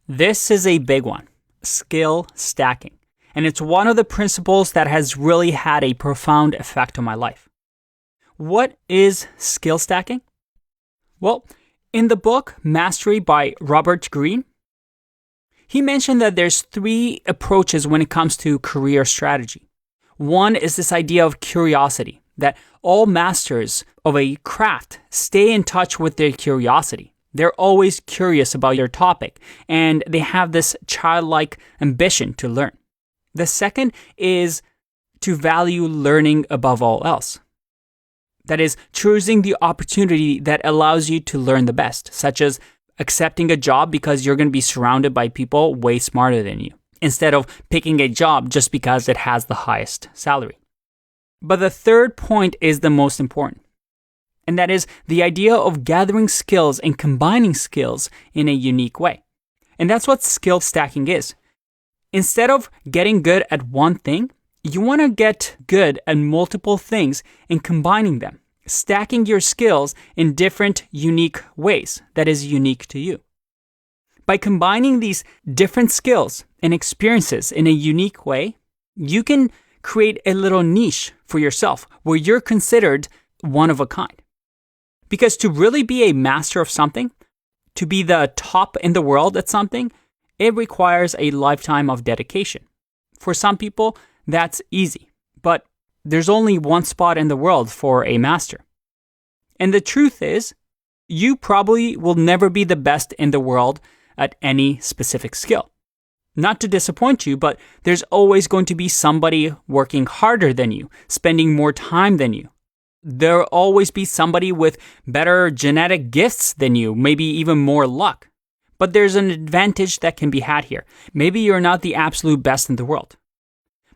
This is a big one, skill stacking. And it's one of the principles that has really had a profound effect on my life. What is skill stacking? Well, in the book Mastery by Robert Greene, he mentioned that there's 3 approaches when it comes to career strategy. One is this idea of curiosity, that all masters of a craft stay in touch with their curiosity. They're always curious about your topic, and they have this childlike ambition to learn. The second is to value learning above all else. That is, choosing the opportunity that allows you to learn the best, such as accepting a job because you're going to be surrounded by people way smarter than you, instead of picking a job just because it has the highest salary. But the third point is the most important. And that is the idea of gathering skills and combining skills in a unique way. And that's what skill stacking is. Instead of getting good at one thing, you want to get good at multiple things and combining them, stacking your skills in different unique ways that is unique to you. By combining these different skills and experiences in a unique way, you can create a little niche for yourself where you're considered one of a kind. Because to really be a master of something, to be the top in the world at something, it requires a lifetime of dedication. For some people, that's easy, but there's only one spot in the world for a master. And the truth is, you probably will never be the best in the world at any specific skill. Not to disappoint you, but there's always going to be somebody working harder than you, spending more time than you. There'll always be somebody with better genetic gifts than you, maybe even more luck. But there's an advantage that can be had here. Maybe you're not the absolute best in the world.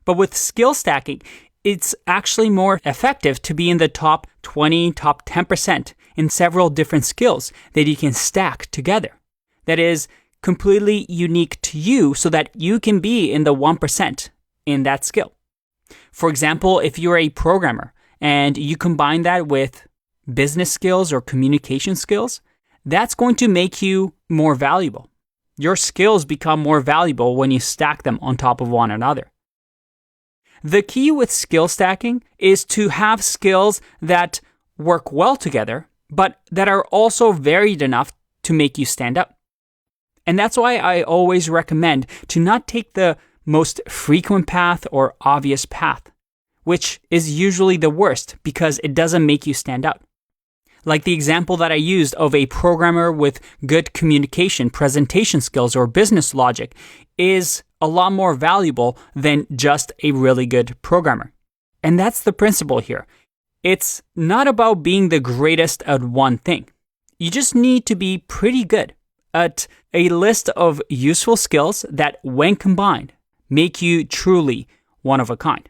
But with skill stacking, it's actually more effective to be in the top 20, top 10% in several different skills that you can stack together. That is completely unique to you so that you can be in the 1% in that skill. For example, if you're a programmer, and you combine that with business skills or communication skills, that's going to make you more valuable. Your skills become more valuable when you stack them on top of one another. The key with skill stacking is to have skills that work well together, but that are also varied enough to make you stand out. And that's why I always recommend to not take the most frequent path or obvious path, which is usually the worst because it doesn't make you stand out. Like the example that I used of a programmer with good communication, presentation skills, or business logic is a lot more valuable than just a really good programmer. And that's the principle here. It's not about being the greatest at one thing. You just need to be pretty good at a list of useful skills that, when combined, make you truly one of a kind.